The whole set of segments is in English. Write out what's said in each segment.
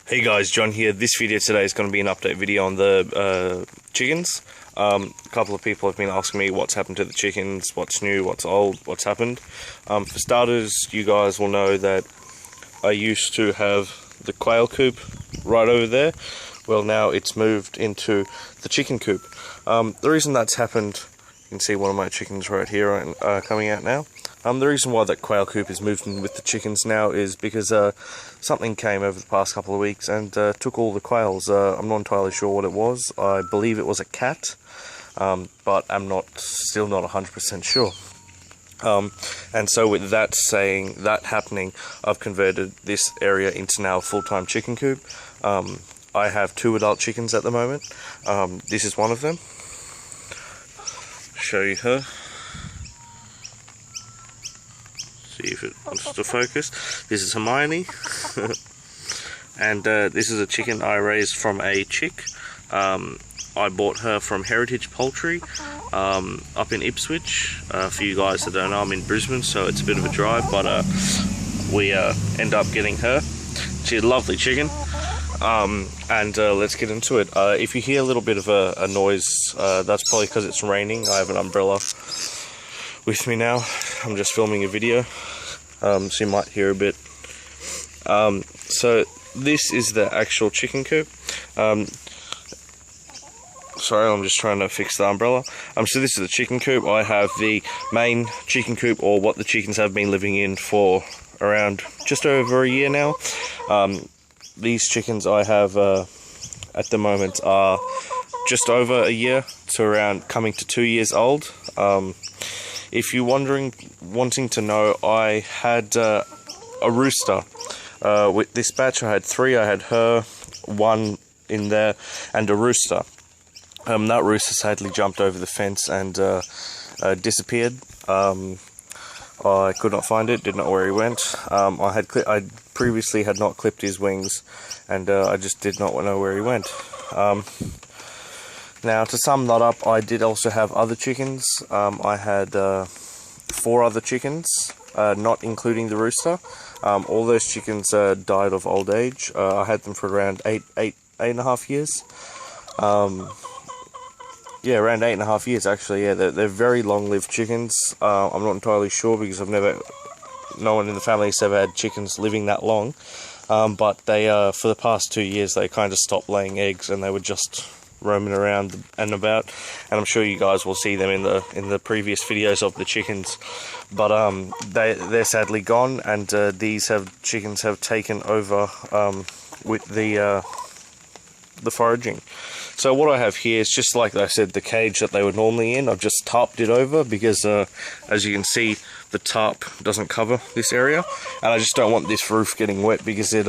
Hey guys, John here. This video today is going to be an update video on the chickens. A couple of people have been asking me what's happened to the chickens, what's new, what's old, what's happened. For starters, you guys will know that I used to have the quail coop right over there. Well, now it's moved into the chicken coop. The reason that's happened, you can see one of my chickens right here coming out now. The reason why that quail coop is moved in with the chickens now is because something came over the past couple of weeks and took all the quails. I'm not entirely sure what it was. I believe it was a cat, but I'm still not 100% sure. And so with that happening, I've converted this area into now a full-time chicken coop. I have 2 adult chickens at the moment. This is one of them. Show you her. See if it wants to focus. This is Hermione. And this is a chicken I raised from a chick. I bought her from Heritage Poultry up in Ipswich. For you guys that don't know, I'm in Brisbane, so it's a bit of a drive, but we end up getting her. She's a lovely chicken. And let's get into it. If you hear a little bit of a noise, that's probably because it's raining. I have an umbrella with me now. I'm just filming a video, so you might hear a bit. So this is the actual chicken coop. Sorry, I'm just trying to fix the umbrella. So this is the chicken coop. I have the main chicken coop, or what the chickens have been living in for around just over a year now. These chickens I have at the moment are just over a year to around coming to 2 years old. If you're wanting to know, I had a rooster. With this batch I had 3. I had her, 1 in there, and a rooster. That rooster sadly jumped over the fence and disappeared. I could not find it, didn't know where he went. I previously had not clipped his wings, and I just did not know where he went. Now, to sum that up, I did also have other chickens. I had 4 other chickens, not including the rooster. All those chickens died of old age. I had them for around eight and a half years. Yeah, around 8.5 years actually. Yeah, they're very long-lived chickens. I'm not entirely sure because no one in the family has ever had chickens living that long. But they, for the past 2 years, they kind of stopped laying eggs and they were just roaming around and about. And I'm sure you guys will see them in the previous videos of the chickens. But they're sadly gone, and these chickens have taken over with the foraging. So what I have here is just, like I said, the cage that they were normally in. I've just tarped it over because, as you can see, the tarp doesn't cover this area, and I just don't want this roof getting wet because it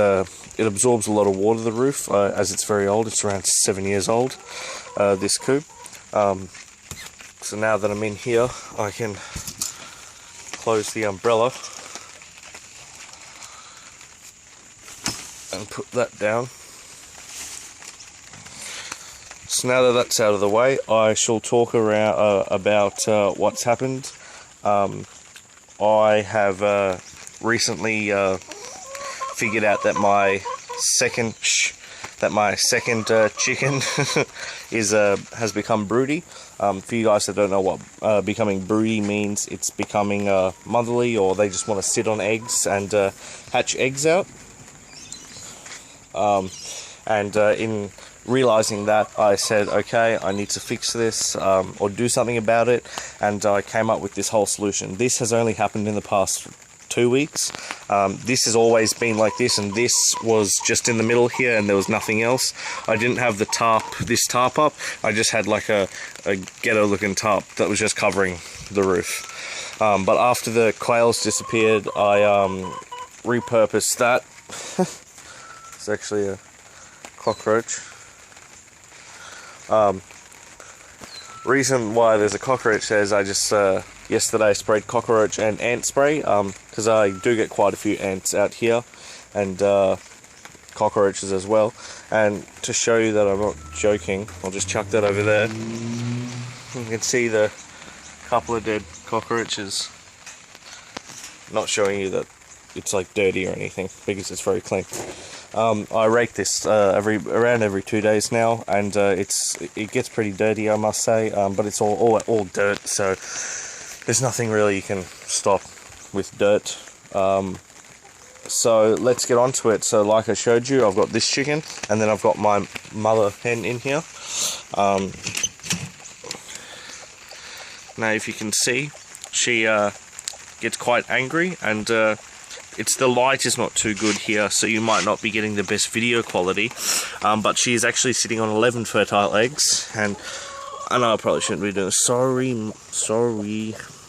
absorbs a lot of water, the roof, as it's very old. It's around 7 years old, this coop. So now that I'm in here, I can close the umbrella and put that down. So now that that's out of the way, I shall talk about what's happened. I have recently figured out that my second chicken has become broody. For you guys that don't know what becoming broody means, it's becoming motherly, or they just want to sit on eggs and hatch eggs out. In realizing that, I said, okay, I need to fix this or do something about it, and I came up with this whole solution. This has only happened in the past 2 weeks. This has always been like this, and this was just in the middle here, and there was nothing else. I didn't have this tarp up. I just had like a ghetto-looking tarp that was just covering the roof. But after the quails disappeared, I repurposed that. It's actually a cockroach. Reason why there's a cockroach there is I just yesterday sprayed cockroach and ant spray, because I do get quite a few ants out here, and cockroaches as well. And to show you that I'm not joking, I'll just chuck that over there. You can see the couple of dead cockroaches. Not showing you that it's like dirty or anything because it's very clean. I rake this around every 2 days now, and it gets pretty dirty, I must say. But it's all dirt, so there's nothing really you can stop with dirt. So let's get on to it. So like I showed you, I've got this chicken, and then I've got my mother hen in here. Now if you can see, she gets quite angry, and the light is not too good here, so you might not be getting the best video quality, but she is actually sitting on 11 fertile eggs, and I know I probably shouldn't be doing this. Sorry.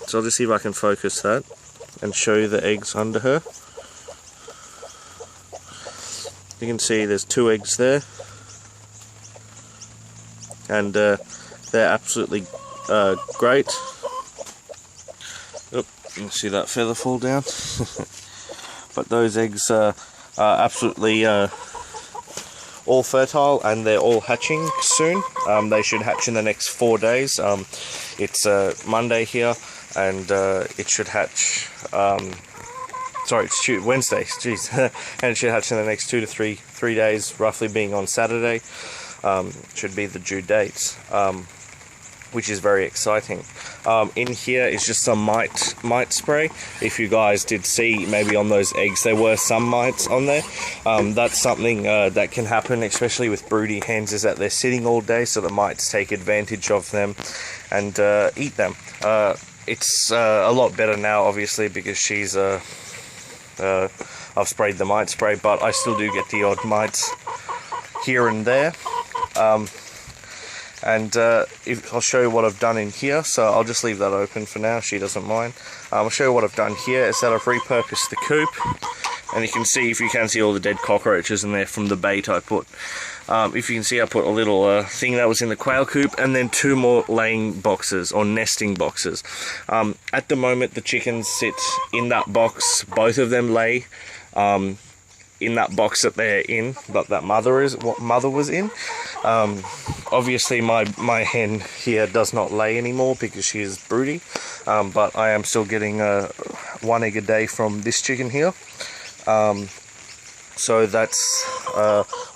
So I'll just see if I can focus that and show you the eggs under her. You can see there's 2 eggs there, and they're absolutely great. Oop, you can see that feather fall down. But those eggs are absolutely all fertile, and they're all hatching soon. They should hatch in the next 4 days. It's Monday here, and it should hatch. Sorry, it's Wednesday. Jeez, and it should hatch in the next 2 to 3 days, roughly being on Saturday. Should be the due date, which is very exciting. In here is just some mite spray. If you guys did see, maybe on those eggs there were some mites on there. That's something that can happen, especially with broody hens, is that they're sitting all day, so the mites take advantage of them and eat them. It's a lot better now, obviously, because she's I've sprayed the mite spray, but I still do get the odd mites here and there. I'll show you what I've done in here, so I'll just leave that open for now, she doesn't mind. I'll show you what I've done here is that I've repurposed the coop, and you can see, if you can see all the dead cockroaches in there from the bait I put. If you can see, I put a little thing that was in the quail coop, and then 2 more laying boxes, or nesting boxes. At the moment the chickens sit in that box, both of them lay in that box that they're in, that mother was in. Obviously my hen here does not lay anymore because she is broody, but I am still getting 1 egg a day from this chicken here. So that's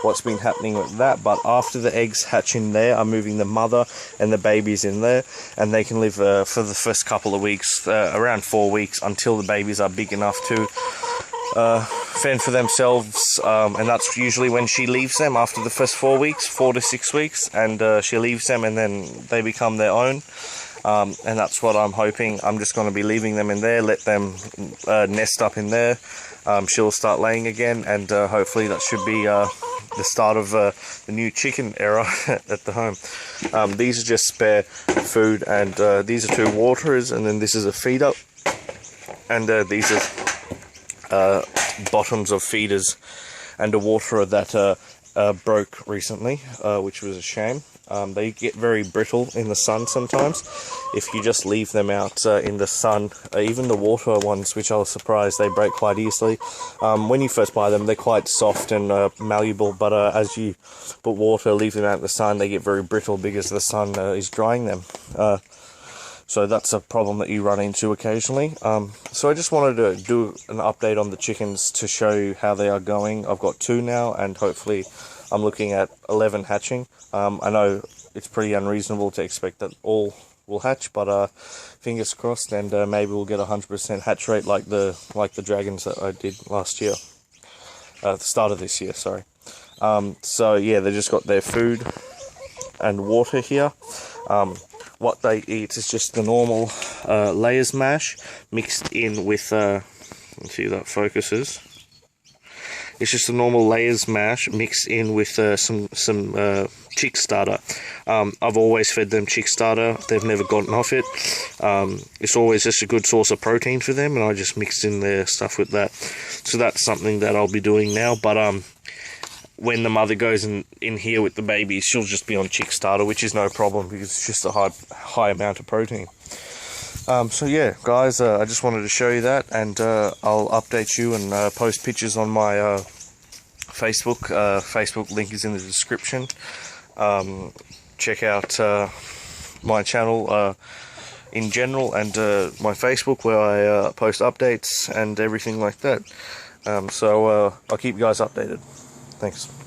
what's been happening with that. But after the eggs hatch in there, I'm moving the mother and the babies in there, and they can live for the first couple of weeks, around 4 weeks, until the babies are big enough to fend for themselves, and that's usually when she leaves them, after the first 4 weeks, 4 to 6 weeks, and she leaves them, and then they become their own. And that's what I'm hoping. I'm just going to be leaving them in there, let them nest up in there. She'll start laying again, and hopefully that should be the start of the new chicken era at the home. These are just spare food, and these are 2 waterers, and then this is a feeder, and these are bottoms of feeders, and a waterer that broke recently, which was a shame. They get very brittle in the sun sometimes if you just leave them out in the sun. Even the water ones, which I was surprised, they break quite easily. When you first buy them, they're quite soft and malleable, but as you put water, leave them out in the sun, they get very brittle because the sun is drying them. So that's a problem that you run into occasionally. So I just wanted to do an update on the chickens to show you how they are going. I've got 2 now, and hopefully I'm looking at 11 hatching. I know it's pretty unreasonable to expect that all will hatch, but fingers crossed, and maybe we'll get 100% hatch rate like the dragons that I did last year, at the start of this year, sorry. So yeah, they just got their food and water here. What they eat is just the normal layers mash mixed in with, let's see if that focuses. It's just a normal layers mash mixed in with some chick starter. I've always fed them chick starter. They've never gotten off it. It's always just a good source of protein for them, and I just mixed in their stuff with that. So that's something that I'll be doing now. But when the mother goes in here with the babies, she'll just be on chick starter, which is no problem because it's just a high amount of protein. So yeah, guys, I just wanted to show you that, and I'll update you and post pictures on my Facebook. Facebook link is in the description. Check out my channel in general, and my Facebook, where I post updates and everything like that. So I'll keep you guys updated. Thanks.